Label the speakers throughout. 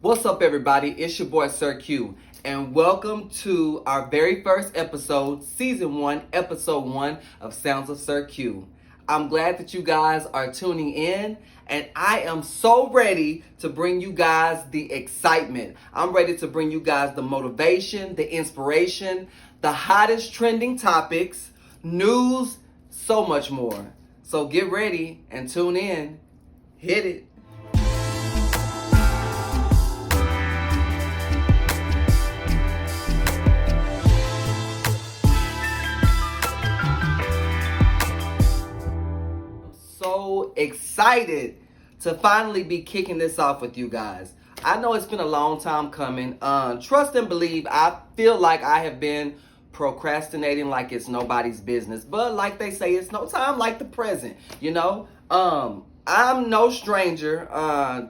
Speaker 1: What's up, everybody? It's your boy Sir Q, and welcome to our very first episode, Season 1, Episode 1 of Sounds of Sir Q. I'm glad that you guys are tuning in, and I am so ready to bring you guys the excitement. I'm ready to bring you guys the motivation, the inspiration, the hottest trending topics, news, so much more. So get ready and tune in. Hit it. So excited to finally be kicking this off with you guys. I know it's been a long time coming. Trust and believe, I feel like I have been procrastinating like it's nobody's business. But like they say, it's no time like the present, you know? I'm no stranger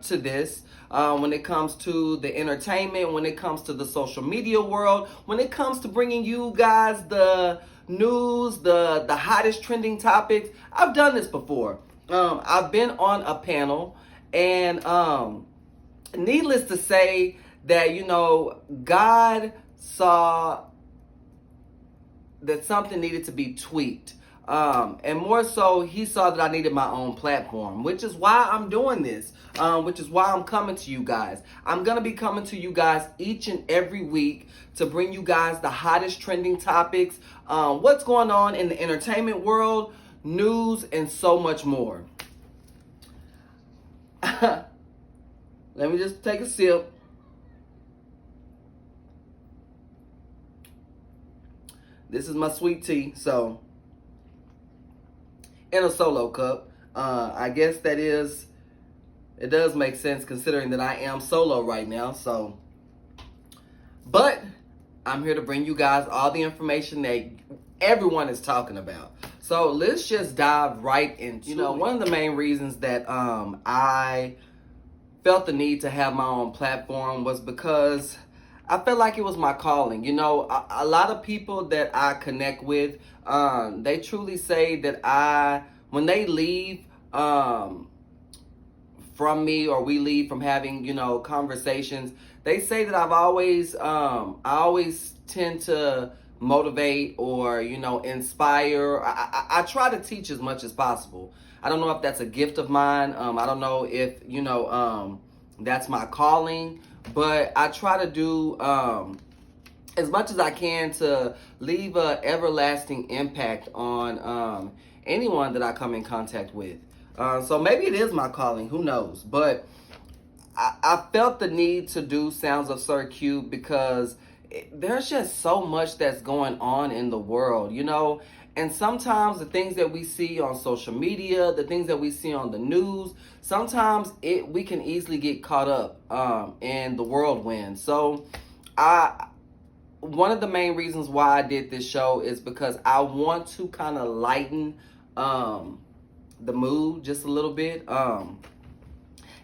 Speaker 1: to this. When it comes to the entertainment, when it comes to the social media world, when it comes to bringing you guys the news, the hottest trending topics. I've done this before. I've been on a panel, and needless to say that, God saw that something needed to be tweaked. And more so, he saw that I needed my own platform, which is why I'm doing this, which is why I'm coming to you guys. I'm going to be coming to you guys each and every week to bring you guys the hottest trending topics, what's going on in the entertainment world, news, and so much more. Let me just take a sip. This is my sweet tea, so in a solo cup. I guess it does make sense considering that I am solo right now. But I'm here to bring you guys all the information that everyone is talking about. So let's just dive right into it. One of the main reasons that I felt the need to have my own platform was because I felt like it was my calling. A lot of people that I connect with, they truly say that when they leave from me, or we leave from having, conversations, they say that I always tend to motivate or, inspire. I try to teach as much as possible. I don't know if that's a gift of mine. I don't know if, that's my calling. But I try to do as much as I can to leave an everlasting impact on anyone that I come in contact with. So maybe it is my calling, who knows? But I felt the need to do Sounds of Sir Q because there's just so much that's going on in the world, And sometimes the things that we see on social media, the things that we see on the news, sometimes we can easily get caught up in the whirlwind. So one of the main reasons why I did this show is because I want to kind of lighten the mood just a little bit.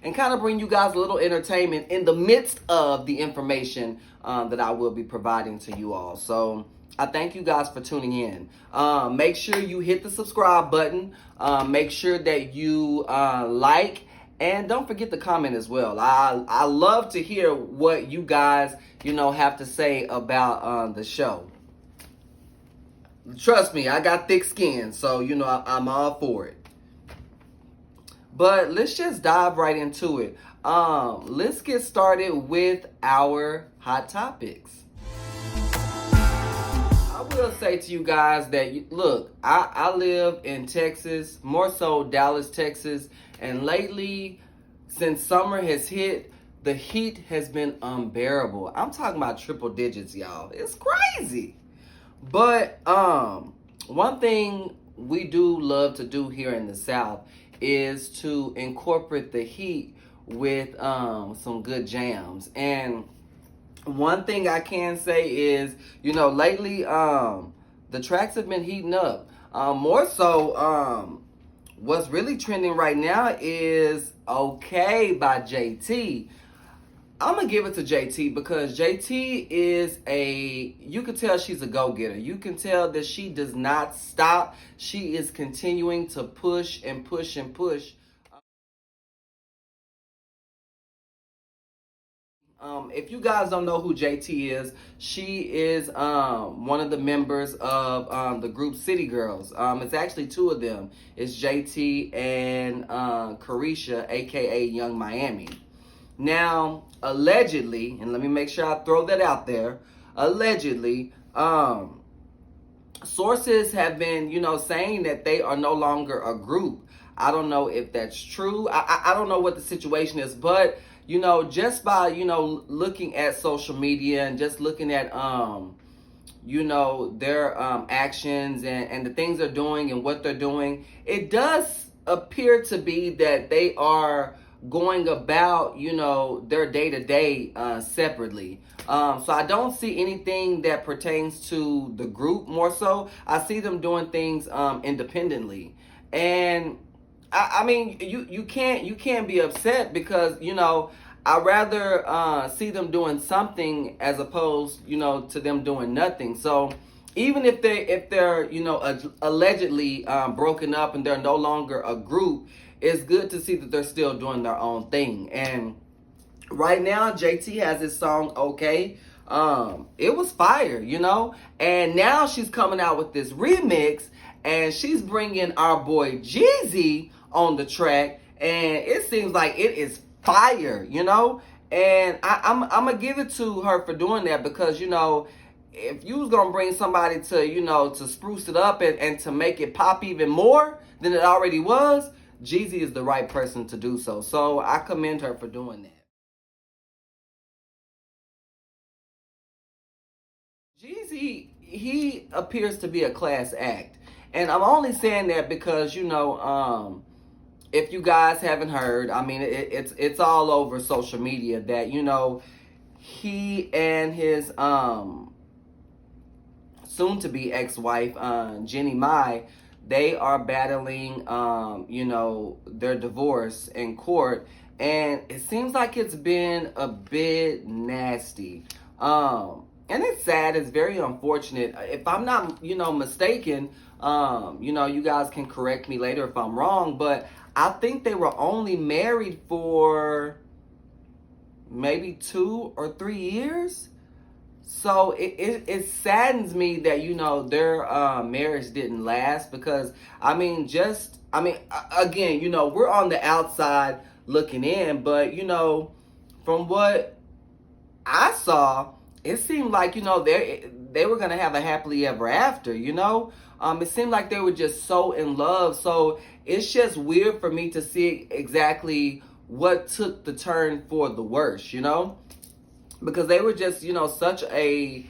Speaker 1: And kind of bring you guys a little entertainment in the midst of the information that I will be providing to you all. So I thank you guys for tuning in. Make sure you hit the subscribe button. Make sure that you like, and don't forget to comment as well. I love to hear what you guys, have to say about the show. Trust me, I got thick skin, so, I'm all for it. But let's just dive right into it. Let's get started with our hot topics. I will say to you guys that, look, I live in Texas, more so Dallas, Texas. And lately, since summer has hit, the heat has been unbearable. I'm talking about triple digits, y'all. It's crazy. But one thing we do love to do here in the South is to incorporate the heat with some good jams. And one thing I can say is, lately the tracks have been heating up. More so, what's really trending right now is Okay by JT. I'm going to give it to JT because JT is you can tell she's a go-getter. You can tell that she does not stop. She is continuing to push and push and push. If you guys don't know who JT is, she is one of the members of the group City Girls. It's actually two of them. It's JT and Carisha, aka Young Miami. Now, allegedly, and let me make sure I throw that out there. Allegedly, sources have been, saying that they are no longer a group. I don't know if that's true. I don't know what the situation is, but just by looking at social media and just looking at their actions and the things they're doing and what they're doing, it does appear to be that they are going about their day-to-day separately. So I don't see anything that pertains to the group. More so, I see them doing things independently. And I mean, you can't be upset because I rather see them doing something as opposed to them doing nothing. So even if they're allegedly broken up and they're no longer a group, it's good to see that they're still doing their own thing. And right now, JT has his song "Okay." It was fire, and now she's coming out with this remix, and she's bringing our boy Jeezy on the track, and it seems like it is fire, and I'm gonna give it to her for doing that, because if you was gonna bring somebody to spruce it up and to make it pop even more than it already was, Jeezy is the right person to do so. So I commend her for doing that. Jeezy, he appears to be a class act, and I'm only saying that because if you guys haven't heard, I mean, it's all over social media that he and his soon to be ex-wife Jeannie Mai, they are battling their divorce in court, and it seems like it's been a bit nasty. And it's sad. It's very unfortunate. If I'm not, mistaken, you guys can correct me later if I'm wrong, but I think they were only married for maybe 2 or 3 years. So it saddens me that their marriage didn't last, because again, we're on the outside looking in, but from what I saw, it seemed like they were gonna have a happily ever after. It seemed like they were just so in love. So it's just weird for me to see exactly what took the turn for the worse. Because they were just they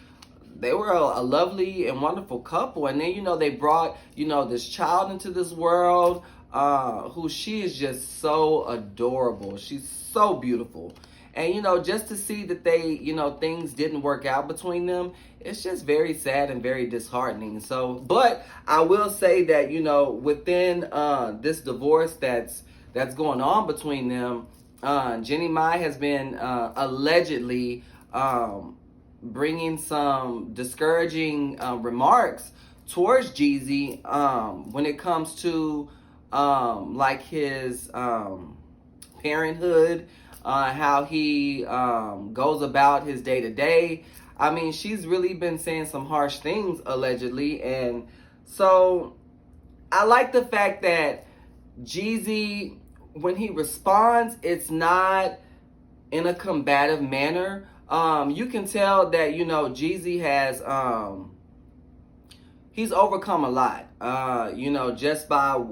Speaker 1: were a lovely and wonderful couple, and then they brought this child into this world, who she is just so adorable. She's so beautiful. And just to see that they things didn't work out between them, it's just very sad and very disheartening. So, but I will say that within this divorce that's going on between them, Jeannie Mai has been allegedly bringing some discouraging remarks towards Jeezy when it comes to like his parenthood, how he goes about his day-to-day. I mean, she's really been saying some harsh things, allegedly. And so I like the fact that Jeezy, when he responds, it's not in a combative manner. You can tell that, Jeezy has, he's overcome a lot, just by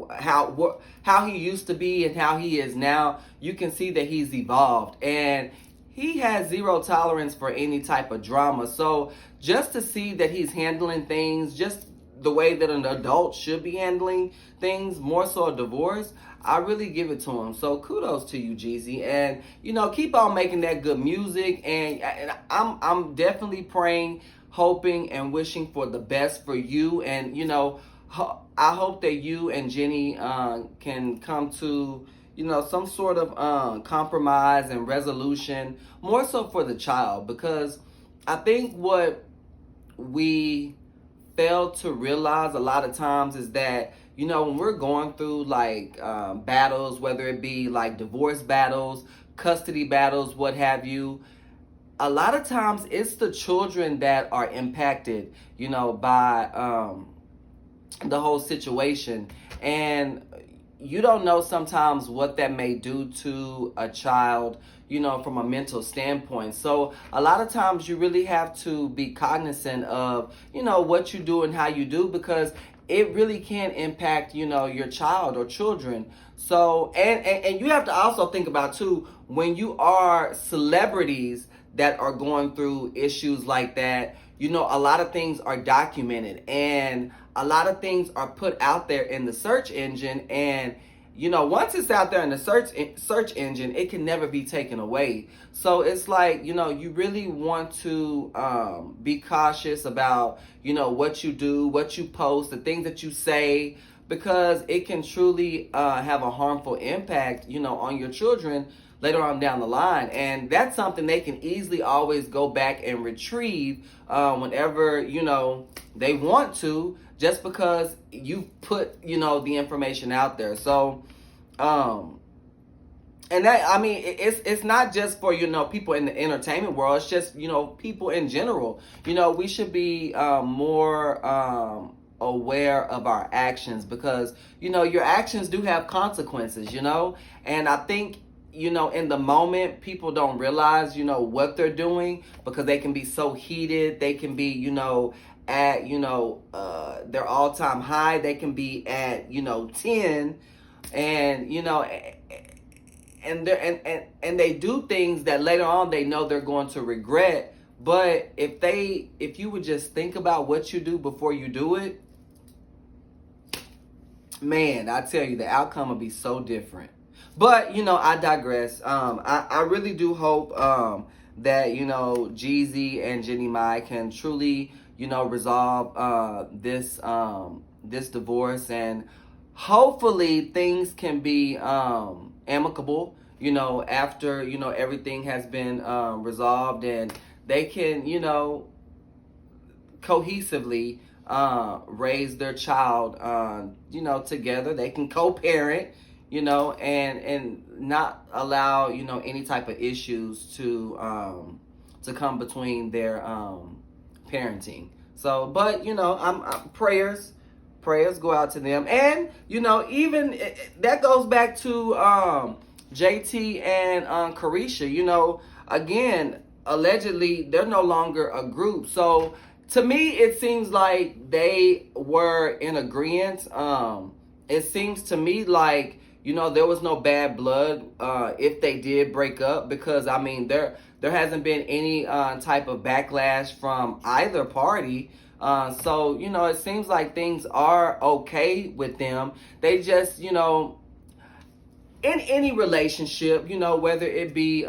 Speaker 1: how he used to be and how he is now. You can see that he's evolved, and he has zero tolerance for any type of drama. So just to see that he's handling things just the way that an adult should be handling things, more so a divorce, I really give it to him. So kudos to you, Jeezy, and keep on making that good music. And I'm definitely praying, hoping, and wishing for the best for you. And I hope that you and Jenny can come to some sort of compromise and resolution, more so for the child, because I think what we fail to realize a lot of times is that when we're going through like battles, whether it be like divorce battles, custody battles, what have you, a lot of times it's the children that are impacted, by the whole situation. And you don't know sometimes what that may do to a child, from a mental standpoint. So a lot of times you really have to be cognizant of, what you do and how you do, because it really can impact, your child or children. So, and you have to also think about too, when you are celebrities that are going through issues like that, a lot of things are documented and a lot of things are put out there in the search engine. And once it's out there in the search engine, it can never be taken away. So it's like, you really want to be cautious about, what you do, what you post, the things that you say, because it can truly have a harmful impact, on your children later on down the line. And that's something they can easily always go back and retrieve whenever, they want to, just because you put, the information out there. So, and that, I mean, it's not just for, people in the entertainment world. It's just, people in general. We should be more aware of our actions, because, your actions do have consequences, and I think, in the moment, people don't realize, what they're doing, because they can be so heated. They can be, at, their all-time high. They can be at, 10, and, and they do things that later on they know they're going to regret. But if you would just think about what you do before you do it, man, I tell you, the outcome will be so different. But, I digress. I really do hope that, Jeezy and Jeannie Mai can truly, resolve this divorce, and hopefully things can be amicable, after, everything has been resolved, and they can, cohesively raise their child, together. They can co-parent, and not allow, any type of issues to come between their parenting. So, but, I'm prayers go out to them. And, even that goes back to JT and Caresha. Again, allegedly they're no longer a group. So to me, it seems like they were in agreement. It seems to me like, there was no bad blood if they did break up, because, I mean, there hasn't been any type of backlash from either party. So, it seems like things are okay with them. They just, in any relationship, whether it be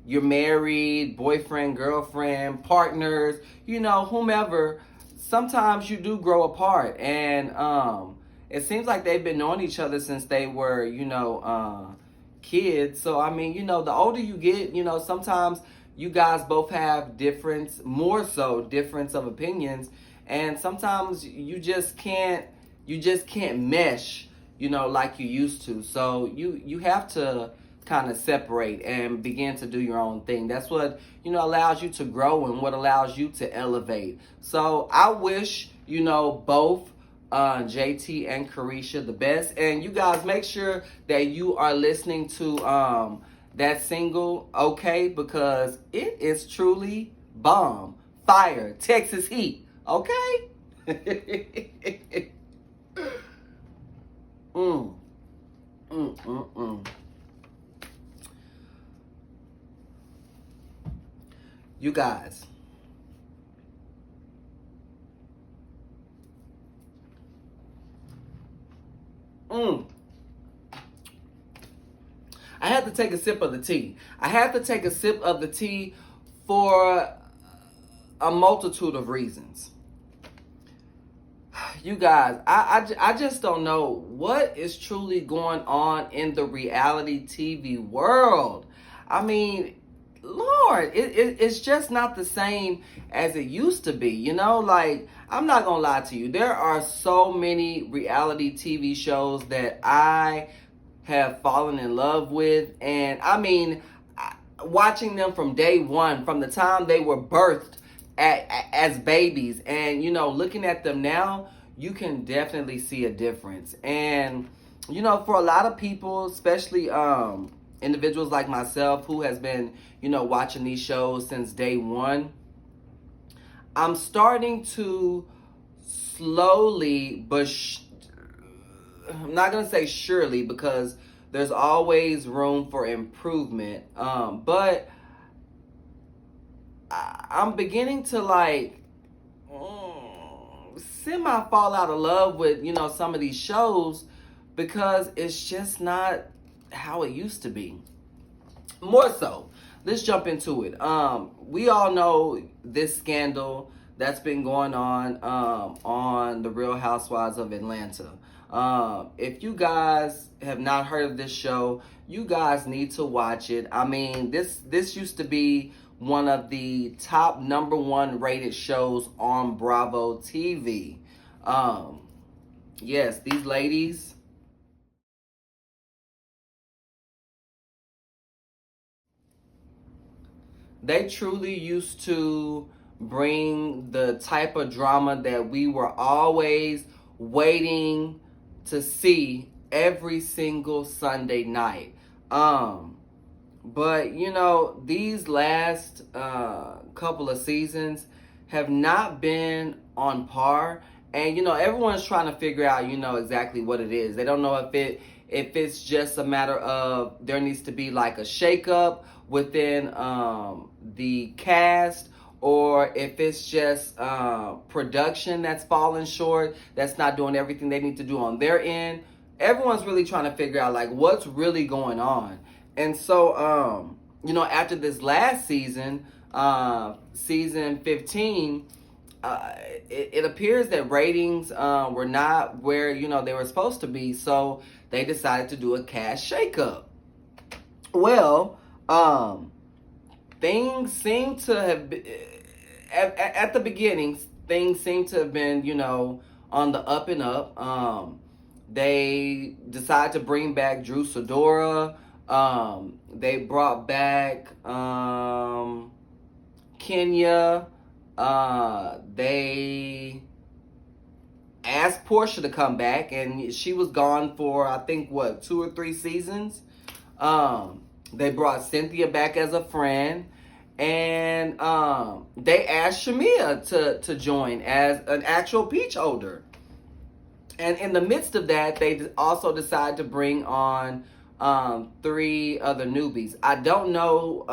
Speaker 1: you're married, boyfriend, girlfriend, partners, whomever, sometimes you do grow apart. And it seems like they've been knowing each other since they were, kids. So, I mean, the older you get, sometimes you guys both have difference of opinions. And sometimes you just can't mesh, like you used to. So you have to kind of separate and begin to do your own thing. That's what, allows you to grow and what allows you to elevate. So I wish, both JT and Caresha the best. And you guys make sure that you are listening to that single, okay, because it is truly bomb, fire, Texas heat, okay? You guys, I had to take a sip of the tea. I had to take a sip of the tea for a multitude of reasons. You guys, I just don't know what is truly going on in the reality TV world. I mean, Lord, it's just not the same as it used to be. Like, I'm not going to lie to you. There are so many reality TV shows that I have fallen in love with. And I mean, watching them from day one, from the time they were birthed as babies, and looking at them now, you can definitely see a difference. And for a lot of people, especially individuals like myself who has been watching these shows since day one, I'm starting to slowly, but I'm not gonna say surely, because there's always room for improvement, but I'm beginning to semi fall out of love with some of these shows, because it's just not how it used to be. More so, let's jump into it. We all know this scandal that's been going on the Real Housewives of Atlanta. If you guys have not heard of this show, you guys need to watch it. I mean, this used to be one of the top #1 rated shows on Bravo TV. Yes, these ladies, they truly used to bring the type of drama that we were always waiting to see every single Sunday night. But these last couple of seasons have not been on par, and everyone's trying to figure out exactly what it is. They don't know if it's just a matter of there needs to be like a shakeup within the cast, or if it's just production that's falling short, that's not doing everything they need to do on their end. Everyone's really trying to figure out what's really going on. And so after this last season, season 15, it appears that ratings were not where they were supposed to be, so they decided to do a cast shakeup. Well, things seem to have been, at the beginning, things seem to have been on the up and up. They decided to bring back Drew Sidora. They brought back Kenya. They asked Portia to come back, and she was gone for, I think, 2 or 3 seasons. They brought Cynthia back as a friend, and they asked Shamea to join as an actual peach holder. And in the midst of that, they also decided to bring on 3 other newbies. I don't know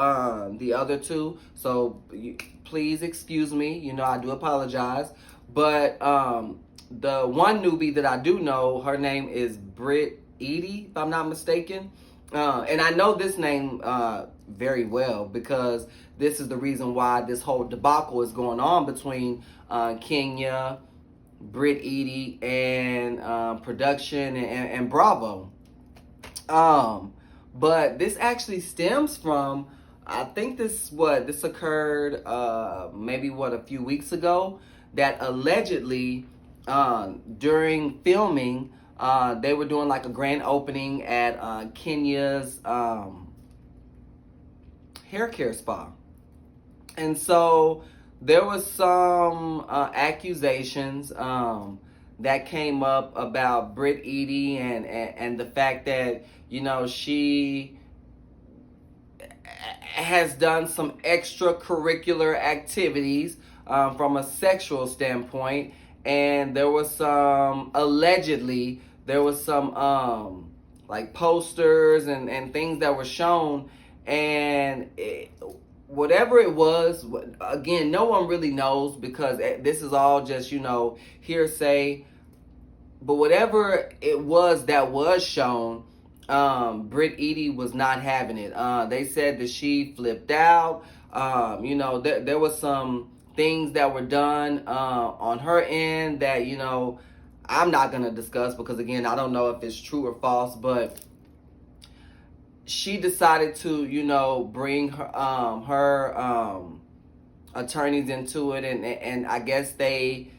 Speaker 1: the other 2, so please excuse me. I do apologize. But the one newbie that I do know, her name is Britt Eady, if I'm not mistaken. And I know this name very well, because this is the reason why this whole debacle is going on between Kenya, Britt Eady, and production and Bravo. But this actually stems from, I think this occurred maybe a few weeks ago, that allegedly during filming they were doing a grand opening at Kenya's hair care spa. And so there was some accusations that came up about Britt Eady and the fact that she has done some extracurricular activities from a sexual standpoint, and there was allegedly some posters and things that were shown, and whatever it was, again, no one really knows, because this is all just hearsay. But whatever it was that was shown, Britt Eady was not having it. They said that she flipped out. There was some things that were done on her end that I'm not going to discuss, because again, I don't know if it's true or false. But she decided to bring her attorneys into it, and I guess they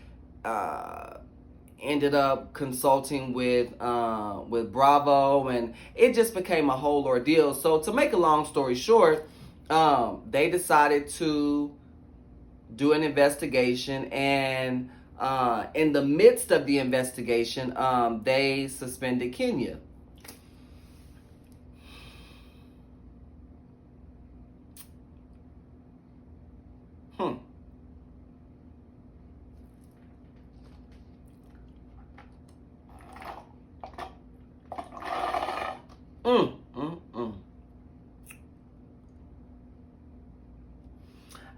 Speaker 1: ended up consulting with Bravo, and it just became a whole ordeal. So to make a long story short, they decided to do an investigation, and in the midst of the investigation, they suspended Kenya. Hmm. Mm, mm, mm.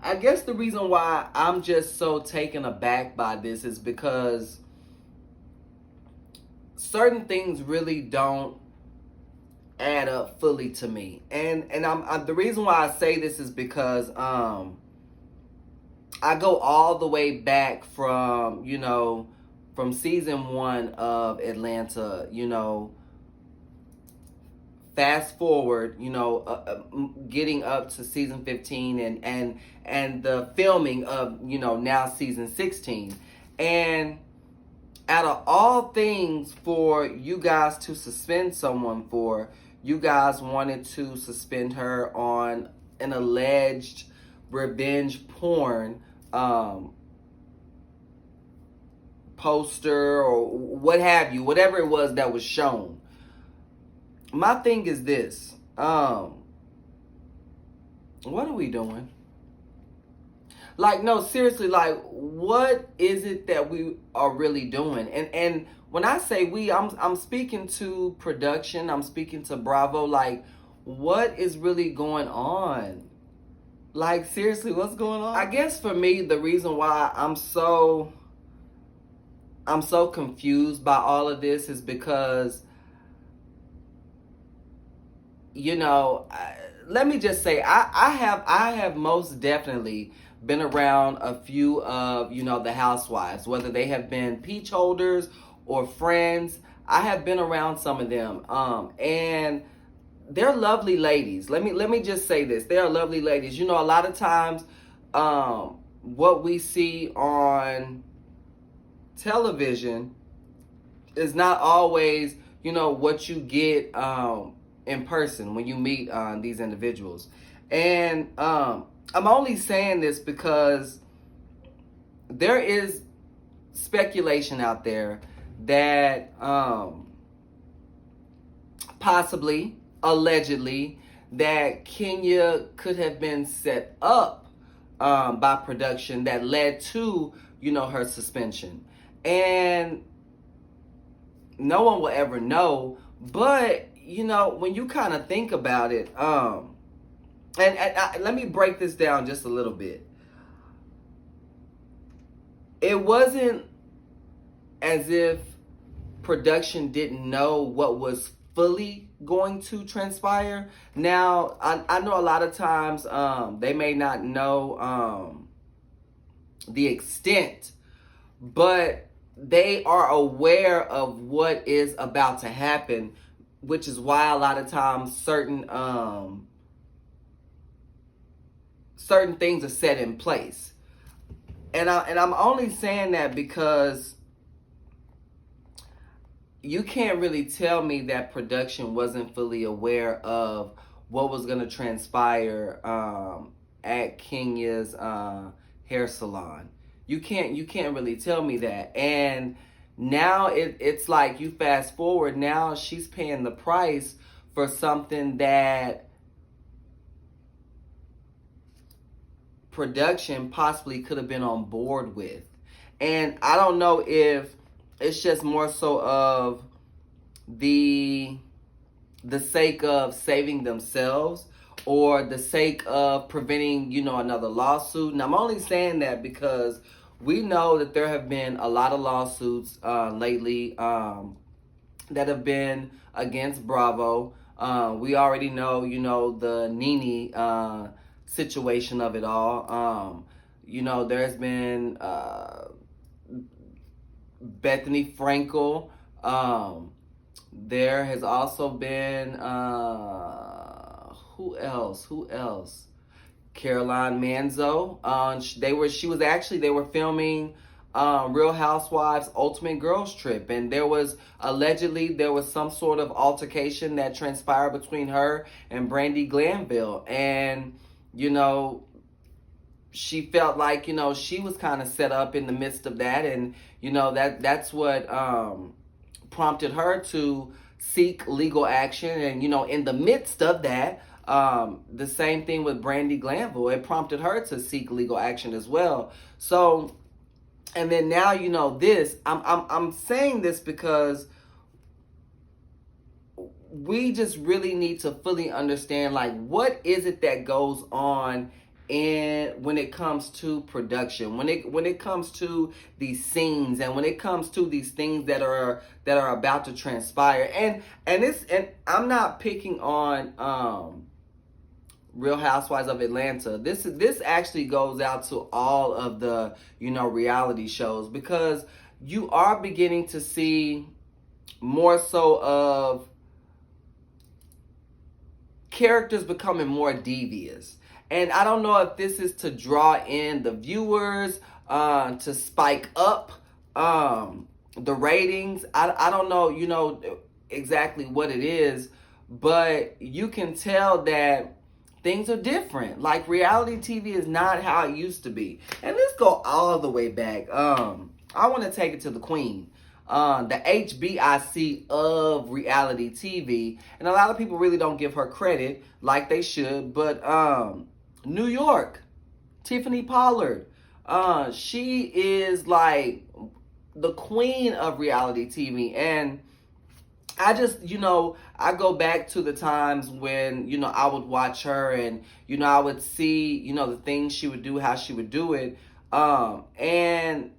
Speaker 1: I guess the reason why I'm just so taken aback by this is because certain things really don't add up fully to me. And I'm the reason why I say this is because I go all the way back from, from season 1 of Atlanta, fast forward, getting up to season 15, and the filming of, now season 16. And out of all things for you guys to suspend someone for, you guys wanted to suspend her on an alleged revenge porn poster or what have you, whatever it was that was shown. My thing is this. What are we doing? Like, no, seriously, like, what is it that we are really doing? And when I say we, I'm speaking to production, I'm speaking to Bravo. Like, what is really going on? Like, seriously, what's going on? I guess for me, the reason why I'm so confused by all of this is because, let me just say, I have most definitely been around a few of, the housewives, whether they have been peach holders or friends. I have been around some of them, and they're lovely ladies. Let me just say this: they're lovely ladies. A lot of times, what we see on television is not always, what you get in person when you meet these individuals. And I'm only saying this because there is speculation out there that possibly, allegedly, that Kenya could have been set up by production that led to, her suspension. And no one will ever know. But, when you kind of think about it, let me break this down just a little bit. It wasn't as if production didn't know what was fully going to transpire. Now, I know a lot of times they may not know the extent, but they are aware of what is about to happen, which is why a lot of times certain things are set in place. And I'm only saying that because you can't really tell me that production wasn't fully aware of what was going to transpire at Kenya's hair salon. You can't really tell me that. And now it's like, you fast forward, now she's paying the price for something that production possibly could have been on board with. And I don't know if it's just more so of the sake of saving themselves or the sake of preventing, another lawsuit. And I'm only saying that because we know that there have been a lot of lawsuits lately that have been against Bravo. We already know, the Nene situation of it all. There's been Bethany Frankel. There has also been who else? Caroline Manzo. They were filming Real Housewives Ultimate Girls Trip, and there was some sort of altercation that transpired between her and Brandi Glanville. And you know, she felt like, she was kind of set up in the midst of that. And, that's what prompted her to seek legal action. And, in the midst of that, the same thing with Brandi Glanville. It prompted her to seek legal action as well. So, and then now, this, I'm saying this because we just really need to fully understand, like, what is it that goes on when it comes to production, when it comes to these scenes, and when it comes to these things that are about to transpire. And I'm not picking on Real Housewives of Atlanta. This actually goes out to all of the reality shows, because you are beginning to see more so of characters becoming more devious. And I don't know if this is to draw in the viewers, to spike up the ratings. I don't know, exactly what it is, but you can tell that things are different. Like, reality TV is not how it used to be. And let's go all the way back. I want to take it to the Queen. The HBIC of reality TV. And a lot of people really don't give her credit like they should. But New York, Tiffany Pollard, she is like the queen of reality TV. And I just, I go back to the times when, I would watch her, and, I would see, the things she would do, how she would do it. And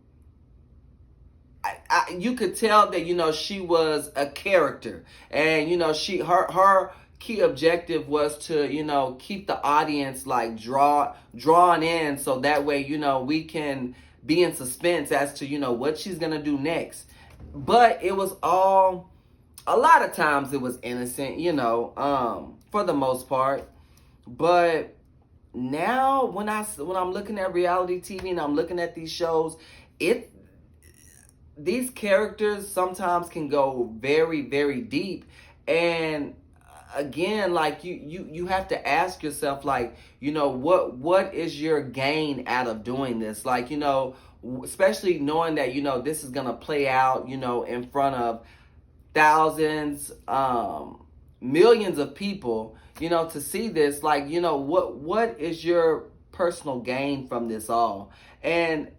Speaker 1: you could tell that, she was a character. And, her key objective was to, keep the audience like drawn in, so that way, we can be in suspense as to, what she's going to do next. But it was all, a lot of times it was innocent, for the most part. But now when I'm looking at reality TV and I'm looking at these shows, these characters sometimes can go very, very deep. And again, like, you have to ask yourself, like, what is your gain out of doing this? Like, especially knowing that, this is going to play out, in front of thousands, millions of people, to see this. Like, what is your personal gain from this all? And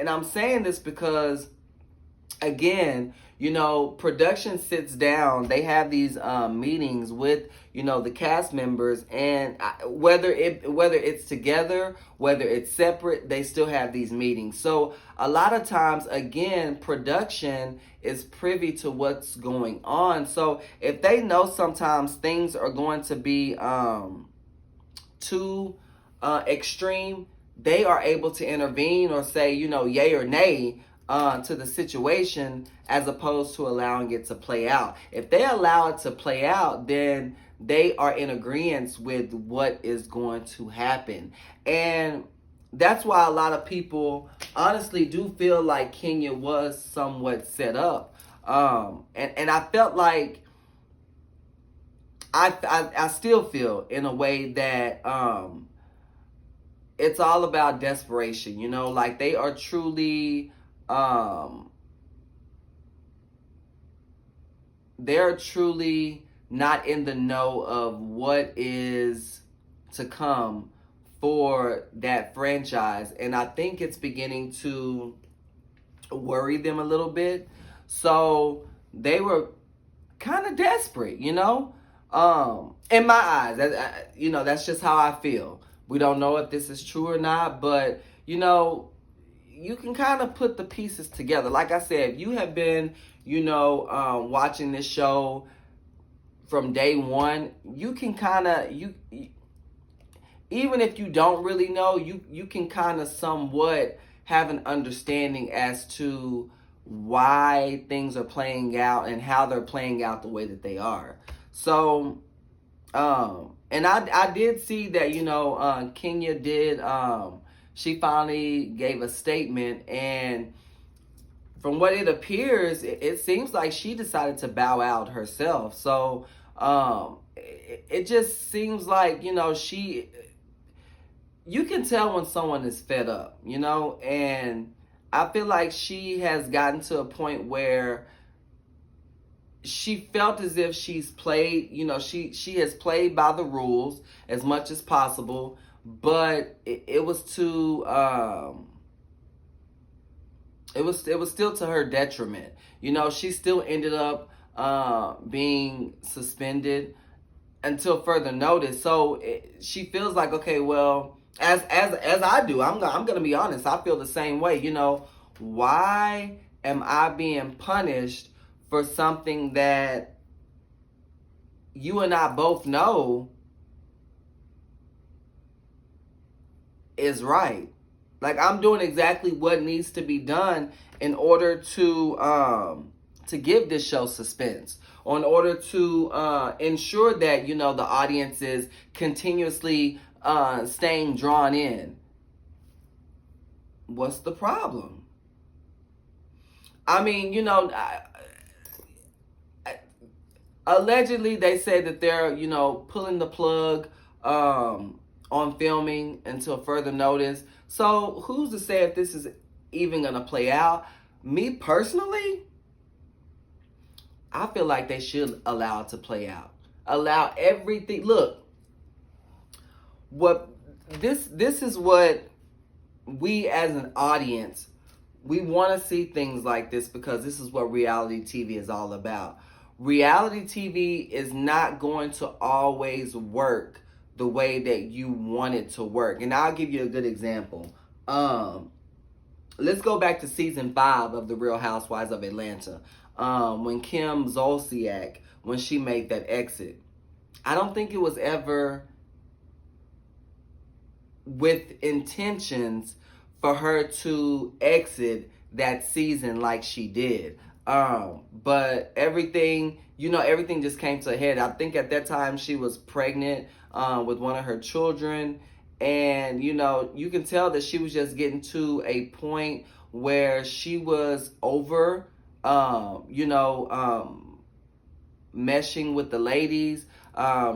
Speaker 1: I'm saying this because, again, production sits down. They have these meetings with, the cast members, and whether it's together, whether it's separate, they still have these meetings. So a lot of times, again, production is privy to what's going on. So if they know sometimes things are going to be too extreme, they are able to intervene or say, yay or nay to the situation, as opposed to allowing it to play out. If they allow it to play out, then they are in agreement with what is going to happen. And that's why a lot of people honestly do feel like Kenya was somewhat set up. And I felt like, I still feel in a way that it's all about desperation, like they are truly they're truly not in the know of what is to come for that franchise. And I think it's beginning to worry them a little bit. So they were kind of desperate, in my eyes. That's just how I feel. We don't know if this is true or not, but, you can kind of put the pieces together. Like I said, if you have been, watching this show from day one, you can kind of, even if you don't really know, you can kind of somewhat have an understanding as to why things are playing out and how they're playing out the way that they are. So, and I did see that, Kenya did, she finally gave a statement, and from what it appears, it seems like she decided to bow out herself. So it just seems like, you can tell when someone is fed up, you know, and I feel like she has gotten to a point where she felt as if she's played, you know, she has played by the rules as much as possible, but it was too it was still to her detriment. You know, she still ended up being suspended until further notice. So she feels like, okay, well, as I do, I'm gonna be honest. I feel the same way. You know, why am I being punished for something that you and I both know is right? Like, I'm doing exactly what needs to be done in order to give this show suspense, or in order to ensure that, you know, the audience is continuously staying drawn in. What's the problem? I mean, you know, allegedly they say that they're, you know, pulling the plug on filming until further notice. So who's to say if this is even gonna play out? Me personally, I feel like they should allow it to play out. Allow everything. Look, what this is what we as an audience, we want to see things like this, because this is what reality TV is all about. Reality TV is not going to always work the way that you want it to work. And I'll give you a good example. Let's go back to season 5 of The Real Housewives of Atlanta. When Kim Zolciak, when she made that exit, I don't think it was ever with intentions for her to exit that season like she did. But everything, you know, everything just came to a head. I think at that time she was pregnant with one of her children. And, you know, you can tell that she was just getting to a point where she was over, meshing with the ladies.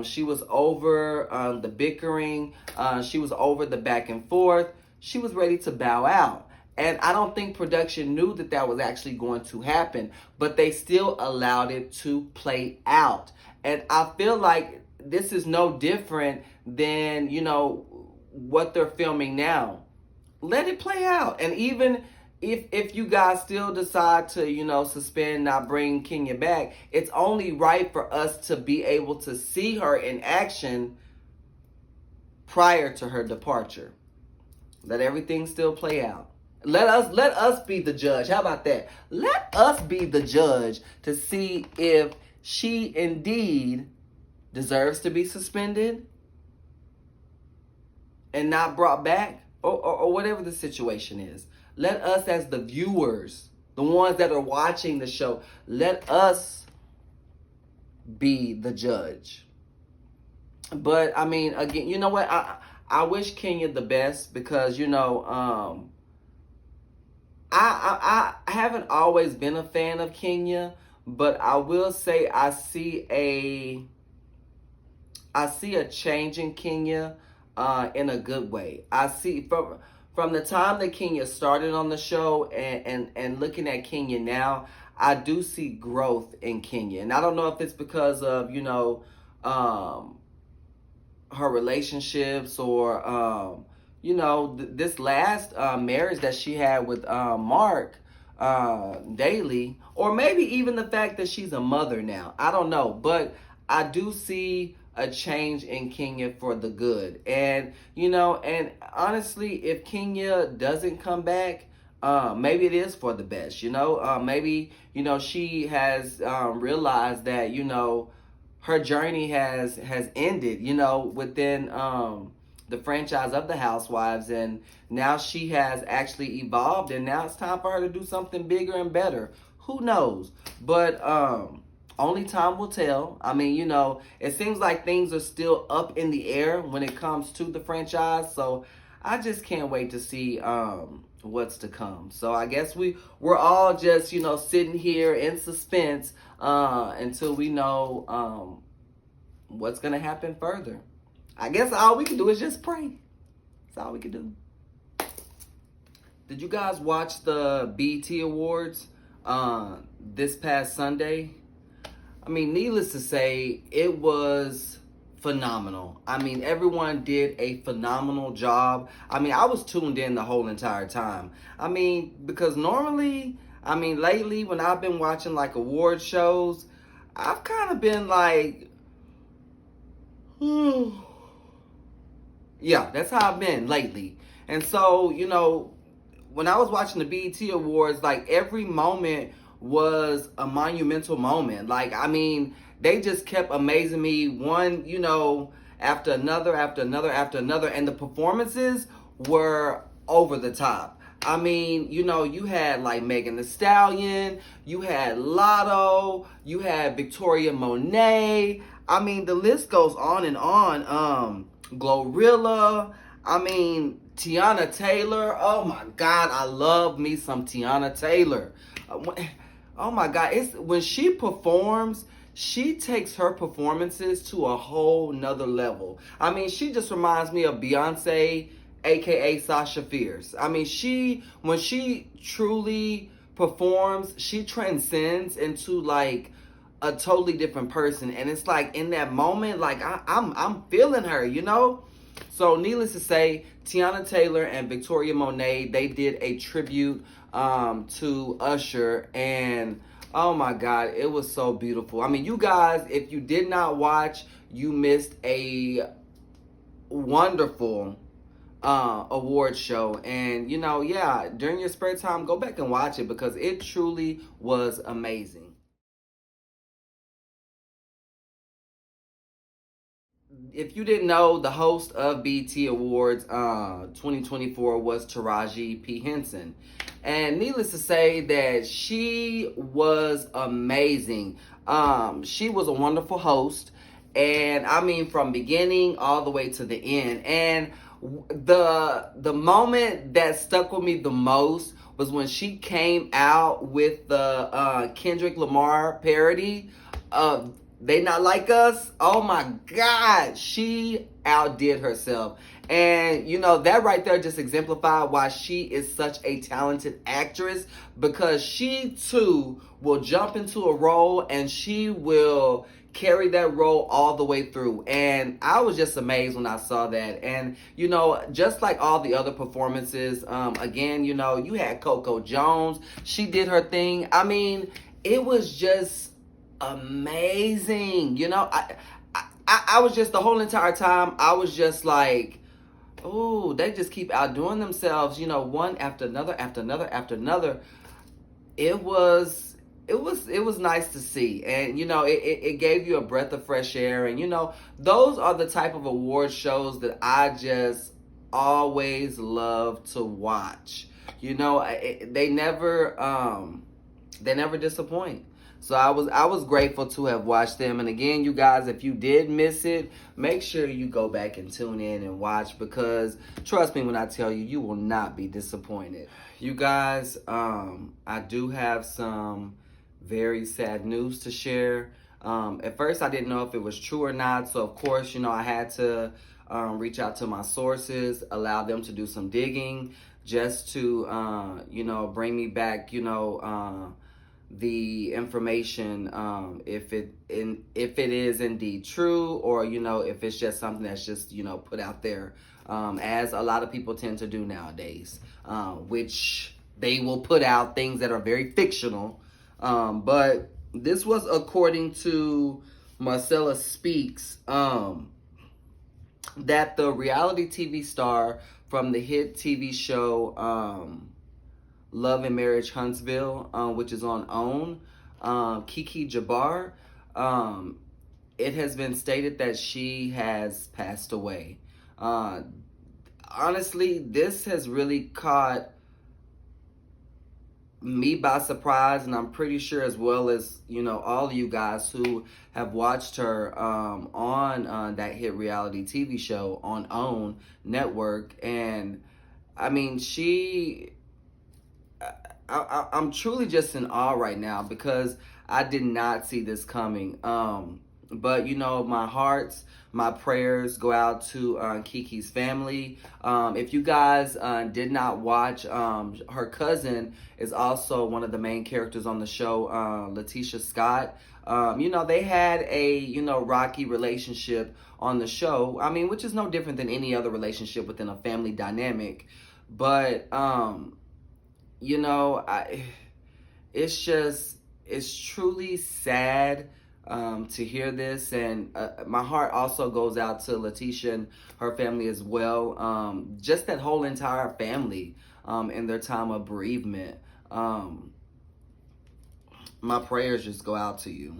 Speaker 1: She was over the bickering. She was over the back and forth. She was ready to bow out. And I don't think production knew that that was actually going to happen, but they still allowed it to play out. And I feel like this is no different than, you know, what they're filming now. Let it play out. And even if you guys still decide to, you know, suspend, not bring Kenya back, it's only right for us to be able to see her in action prior to her departure. Let everything still play out. Let us be the judge. How about that? Let us be the judge to see if she indeed deserves to be suspended and not brought back, or whatever the situation is. Let us, as the viewers, the ones that are watching the show, let us be the judge. But I mean, again, you know what? I wish Kenya the best, because, you know, I haven't always been a fan of Kenya, but I will say I see a change in Kenya in a good way. I see from the time that Kenya started on the show and looking at Kenya now, I do see growth in Kenya. And I don't know if it's because of, you know, her relationships, or you know, this last marriage that she had with Mark Daly, or maybe even the fact that she's a mother now. I don't know, but I do see a change in Kenya for the good. And, you know, and honestly, if Kenya doesn't come back, maybe it is for the best, you know. Maybe, you know, she has realized that, you know, her journey has ended, you know, within the franchise of the Housewives, and now she has actually evolved, and now it's time for her to do something bigger and better. Who knows? But only time will tell. I mean, you know, it seems like things are still up in the air when it comes to the franchise, so I just can't wait to see what's to come. So I guess we're all just, you know, sitting here in suspense until we know what's gonna happen further. I guess all we can do is just pray. That's all we can do. Did you guys watch the BET Awards this past Sunday? I mean, needless to say, it was phenomenal. I mean, everyone did a phenomenal job. I mean, I was tuned in the whole entire time. I mean, because normally, I mean, lately when I've been watching like award shows, I've kind of been like, yeah, that's how I've been lately. And so, you know, when I was watching the BET Awards, like every moment was a monumental moment. Like, I mean, they just kept amazing me one, you know, after another, after another, after another. And the performances were over the top. I mean, you know, you had like Megan Thee Stallion, you had Lotto, you had Victoria Monet. I mean, the list goes on and on. Glorilla, I mean, Tiana Taylor. Oh my God, I love me some Tiana Taylor. Oh my God, it's when she performs, she takes her performances to a whole nother level. I mean, she just reminds me of Beyonce, aka Sasha Fierce. I mean, when she truly performs, she transcends into like a totally different person, and it's like in that moment, like I'm feeling her, you know. So needless to say, Tiana Taylor and Victoria Monet, they did a tribute to Usher, and oh my God, it was so beautiful. I mean, you guys, if you did not watch, you missed a wonderful award show. And you know, yeah, during your spare time, go back and watch it because it truly was amazing. If you didn't know, the host of BET Awards 2024 was Taraji P. Henson. And needless to say that she was amazing. She was a wonderful host. And I mean, from beginning all the way to the end. And the moment that stuck with me the most was when she came out with the Kendrick Lamar parody of They Not Like Us. Oh my God, she outdid herself. And you know, that right there just exemplified why she is such a talented actress, because she too will jump into a role and she will carry that role all the way through. And I was just amazed when I saw that. And you know, just like all the other performances, again, you know, you had Coco Jones, she did her thing. I mean, it was just amazing. You know, I was just, the whole entire time I was just like, oh, they just keep outdoing themselves, you know, one after another, after another, after another. It was nice to see. And you know, it gave you a breath of fresh air. And you know, those are the type of award shows that I just always love to watch. You know, they never disappoint. So I was grateful to have watched them. And again, you guys, if you did miss it, make sure you go back and tune in and watch, because trust me when I tell you, you will not be disappointed. You guys, I do have some very sad news to share. At first, I didn't know if it was true or not. So of course, you know, I had to reach out to my sources, allow them to do some digging, just to you know, bring me back, you know, the information, if it is indeed true, or you know, if it's just something that's just, you know, put out there, as a lot of people tend to do nowadays, which they will put out things that are very fictional, but this was according to Marcella Speaks, that the reality TV star from the hit TV show Love and Marriage Huntsville, which is on OWN, Kiki Jabbar, it has been stated that she has passed away. Honestly, this has really caught me by surprise, and I'm pretty sure as well as, you know, all of you guys who have watched her on that hit reality TV show on OWN network. And I mean, I'm truly just in awe right now, because I did not see this coming. But my prayers go out to Kiki's family. If you guys did not watch, her cousin is also one of the main characters on the show, Letitia Scott. They had a rocky relationship on the show. I mean, which is no different than any other relationship within a family dynamic. But it's truly sad to hear this, and my heart also goes out to Letitia and her family as well. Just that whole entire family in their time of bereavement. My prayers just go out to you.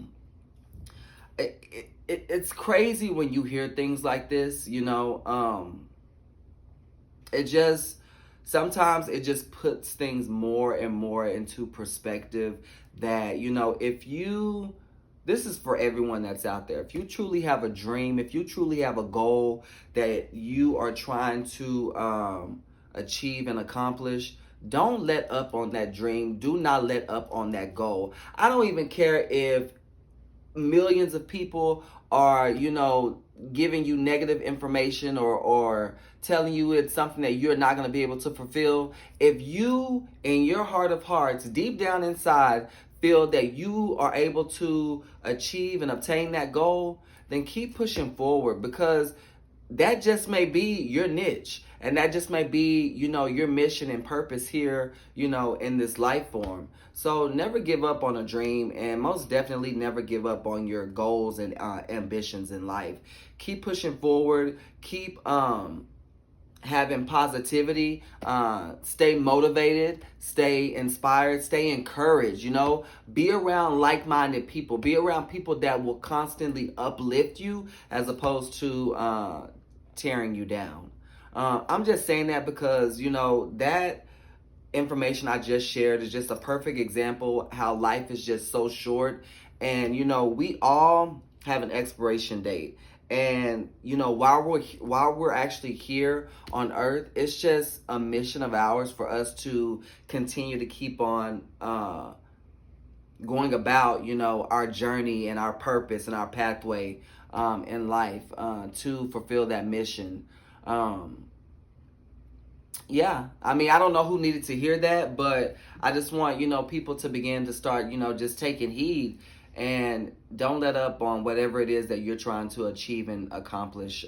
Speaker 1: It's crazy when you hear things like this, it just sometimes it just puts things more and more into perspective that this is for everyone that's out there. If you truly have a dream, if you truly have a goal that you are trying to achieve and accomplish, don't let up on that dream. Do not let up on that goal. I don't even care if millions of people are, giving you negative information or telling you it's something that you're not going to be able to fulfill. If you, in your heart of hearts, deep down inside, feel that you are able to achieve and obtain that goal, then keep pushing forward, because that just may be your niche, and that just may be your mission and purpose here in this life form. So never give up on a dream, and most definitely never give up on your goals and ambitions in life. Keep pushing forward. Keep having positivity, stay motivated, stay inspired, stay encouraged, be around like-minded people, be around people that will constantly uplift you as opposed to tearing you down. I'm just saying that because, that information I just shared is just a perfect example how life is just so short, and, we all have an expiration date. And while we're actually here on earth, it's just a mission of ours for us to continue to keep on going about our journey and our purpose and our pathway in life to fulfill that mission. Yeah, I mean, I don't know who needed to hear that, but I just want people to begin to start just taking heed, and don't let up on whatever it is that you're trying to achieve and accomplish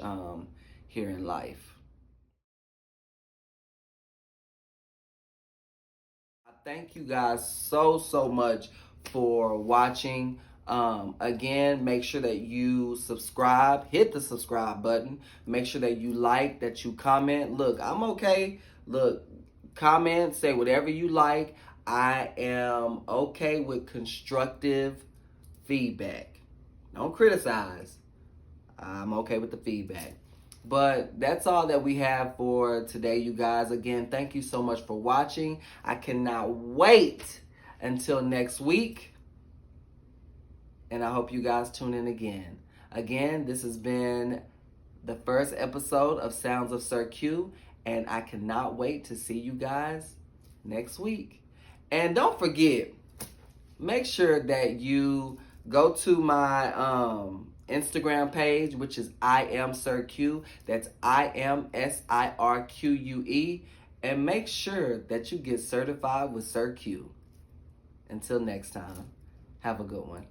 Speaker 1: here in life. I thank you guys so much for watching. Again, make sure that you subscribe, hit the subscribe button. Make sure that you like, that you comment. Look, I'm okay. Look, comment, say whatever you like. I am okay with constructive feedback. Don't criticize. I'm okay with the feedback. But that's all that we have for today, you guys. Again, thank you so much for watching. I cannot wait until next week. And I hope you guys tune in again. Again, this has been the first episode of Sounds of Sir Q. And I cannot wait to see you guys next week. And don't forget, make sure that you go to my Instagram page, which is I am Sir Q. That's IamSirQue. And make sure that you get certified with Sir Q. Until next time, have a good one.